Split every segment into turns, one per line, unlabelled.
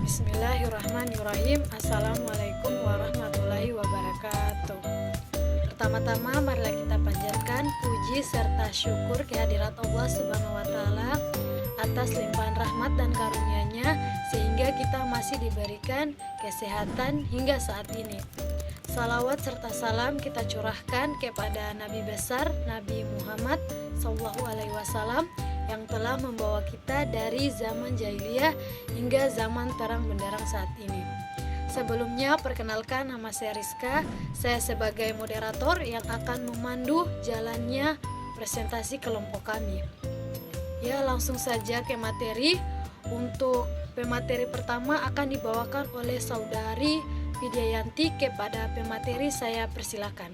Bismillahirrahmanirrahim. Assalamualaikum warahmatullahi wabarakatuh. Pertama-tama marilah kita panjatkan puji serta syukur kehadirat Allah Subhanahu wa taala atas limpahan rahmat dan karunia-Nya sehingga kita masih diberikan kesehatan hingga saat ini. Salawat serta salam kita curahkan kepada Nabi besar Nabi Muhammad SAW yang telah membawa kita dari zaman jahiliyah hingga zaman terang benderang saat ini. Sebelumnya perkenalkan, nama saya Rizka. Saya sebagai moderator yang akan memandu jalannya presentasi kelompok kami. Ya, langsung saja ke materi. Untuk pemateri pertama akan dibawakan oleh saudari Widyayanti. Kepada pemateri saya persilakan.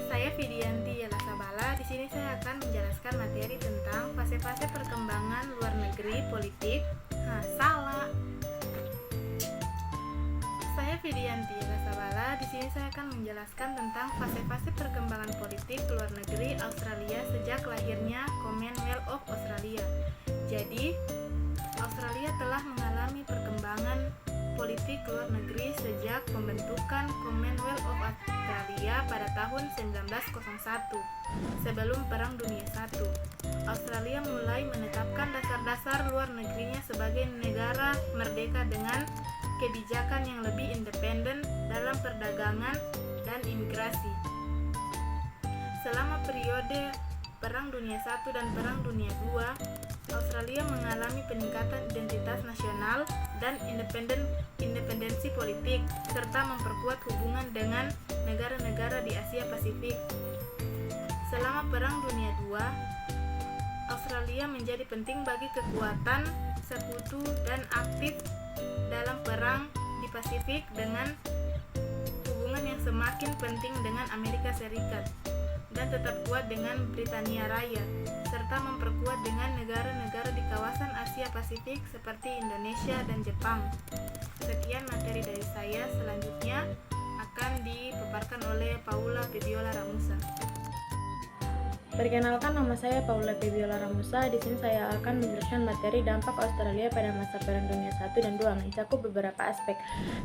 Saya Widyayanti Yelasabala. Di sini saya akan menjelaskan materi tentang fase-fase perkembangan luar negeri politik. Saya Widyayanti Yelasabala. Di sini saya akan menjelaskan tentang fase-fase perkembangan politik luar negeri Australia sejak lahirnya Commonwealth of Australia. Jadi, Australia telah mengalami perkembangan politik luar negeri sejak pembentukan Commonwealth of Australia pada tahun 1901. Sebelum Perang Dunia I, Australia mulai menetapkan dasar-dasar luar negerinya sebagai negara merdeka dengan kebijakan yang lebih independen dalam perdagangan dan imigrasi. Selama periode Perang Dunia I dan Perang Dunia II, Australia mengalami peningkatan identitas nasional dan independensi politik, serta memperkuat hubungan dengan negara-negara di Asia Pasifik. Selama Perang Dunia II, Australia menjadi penting bagi kekuatan sekutu dan aktif dalam perang di Pasifik dengan hubungan yang semakin penting dengan Amerika Serikat dan tetap kuat dengan Britania Raya, serta memperkuat dengan negara-negara di kawasan Asia Pasifik seperti Indonesia dan Jepang. Sekian materi dari saya, selanjutnya akan dipaparkan oleh Paula Febiola Ramusa.
Perkenalkan, nama saya Paula Febiola Ramusa. Di sini saya akan menjelaskan materi dampak Australia pada masa Perang Dunia I dan II, mencakup beberapa aspek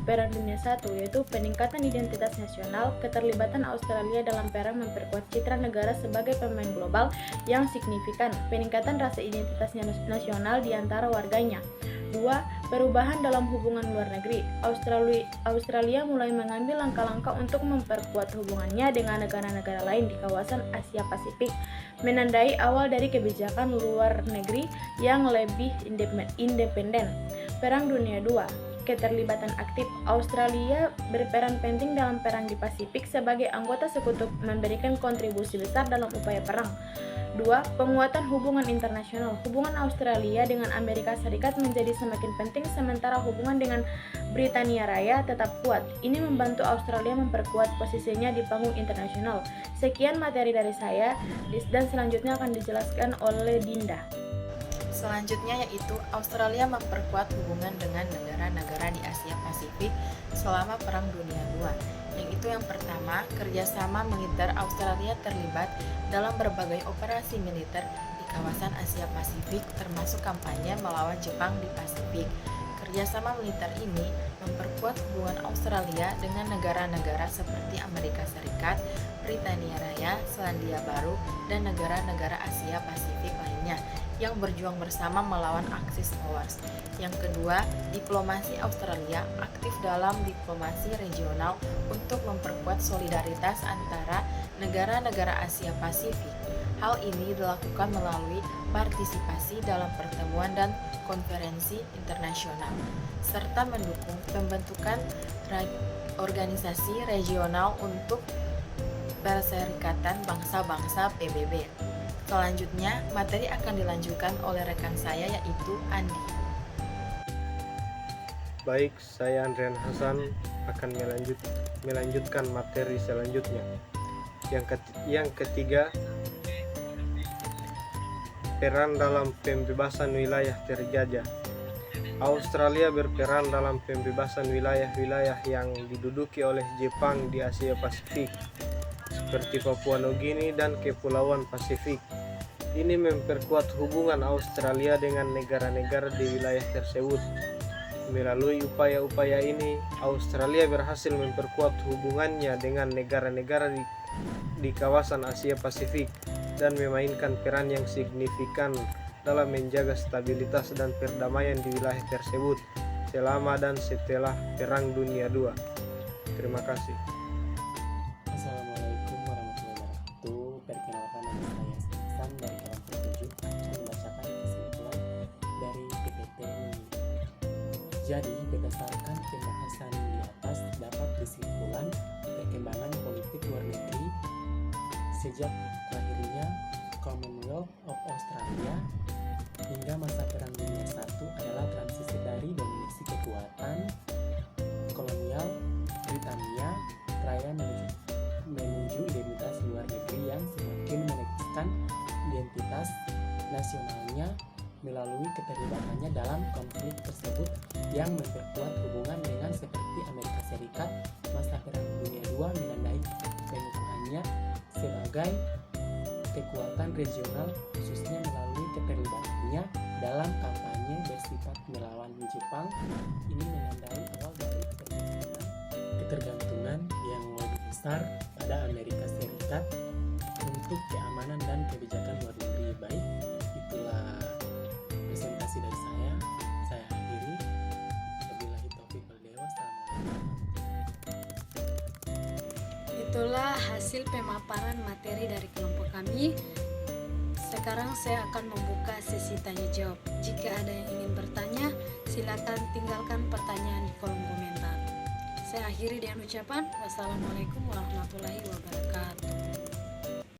Perang Dunia I, yaitu peningkatan identitas nasional. Keterlibatan Australia dalam perang memperkuat citra negara sebagai pemain global yang signifikan. Peningkatan rasa identitas nasional di antara warganya. 2. Perubahan dalam hubungan luar negeri. Australia mulai mengambil langkah-langkah untuk memperkuat hubungannya dengan negara-negara lain di kawasan Asia Pasifik, menandai awal dari kebijakan luar negeri yang lebih independen. Perang Dunia II. Keterlibatan aktif. Australia berperan penting dalam perang di Pasifik sebagai anggota sekutu, memberikan kontribusi besar dalam upaya perang. 2. Penguatan hubungan internasional. Hubungan Australia dengan Amerika Serikat menjadi semakin penting sementara hubungan dengan Britania Raya tetap kuat. Ini membantu Australia memperkuat posisinya di panggung internasional. Sekian materi dari saya, dan selanjutnya akan dijelaskan oleh Dinda.
Selanjutnya yaitu Australia memperkuat hubungan dengan negara-negara di Asia Pasifik selama Perang Dunia II. Yang itu yang pertama, kerjasama militer. Australia terlibat dalam berbagai operasi militer di kawasan Asia Pasifik, termasuk kampanye melawan Jepang di Pasifik. Kerjasama militer ini memperkuat hubungan Australia dengan negara-negara seperti Amerika Serikat, Britania Raya, Selandia Baru, dan negara-negara Asia Pasifik lainnya yang berjuang bersama melawan Axis Powers. Yang kedua, diplomasi. Australia aktif dalam diplomasi regional untuk memperkuat solidaritas antara negara-negara Asia Pasifik. Hal ini dilakukan melalui partisipasi dalam pertemuan dan konferensi internasional, serta mendukung pembentukan organisasi regional untuk Perserikatan Bangsa-Bangsa PBB. Selanjutnya, materi akan dilanjutkan oleh rekan saya yaitu Andi.
Baik, saya Andrian Hasan akan melanjutkan materi selanjutnya. Yang ketiga, berperan dalam pembebasan wilayah terjajah. Australia berperan dalam pembebasan wilayah-wilayah yang diduduki oleh Jepang di Asia Pasifik, seperti Papua Nugini dan Kepulauan Pasifik. Ini memperkuat hubungan Australia dengan negara-negara di wilayah tersebut. Melalui upaya-upaya ini, Australia berhasil memperkuat hubungannya dengan negara-negara di kawasan Asia Pasifik dan memainkan peran yang signifikan dalam menjaga stabilitas dan perdamaian di wilayah tersebut selama dan setelah Perang Dunia II. Terima kasih.
Assalamualaikum warahmatullahi wabarakatuh. Perkenalkan, nama saya Hasan dari kelompok 7 akan membacakan kesimpulan dari PPT ini. Jadi, berdasarkan pembahasan di atas dapat disimpulkan perkembangan politik luar negeri sejak lahirnya Commonwealth of Australia hingga masa Perang Dunia I adalah transisi dari dominasi kekuatan kolonial Britania Raya menuju identitas luar negeri yang semakin menegaskan identitas nasionalnya melalui keterlibatannya dalam konflik tersebut yang memperkuat hubungan dengan seperti Amerika Serikat. Masa Perang Dunia II menandai pengukuhannya sebagai kekuatan regional, khususnya melalui keterlibatannya dalam kampanye bersifat melawan Jepang. Ini menandai awal dari ketergantungan yang lebih besar pada Amerika Serikat untuk keamanan dan kebijakan luar negeri. Baik, itulah presentasi dari saya akhiri. Wabillahi taufiq wal hidayah. Wassalamualaikum.
Itulah hasil pemaparan materi dari kelompok kami. Sekarang saya akan membuka sesi tanya jawab. Jika ada yang ingin bertanya, silakan tinggalkan pertanyaan di kolom komentar. Saya akhiri dengan ucapan wassalamualaikum warahmatullahi wabarakatuh.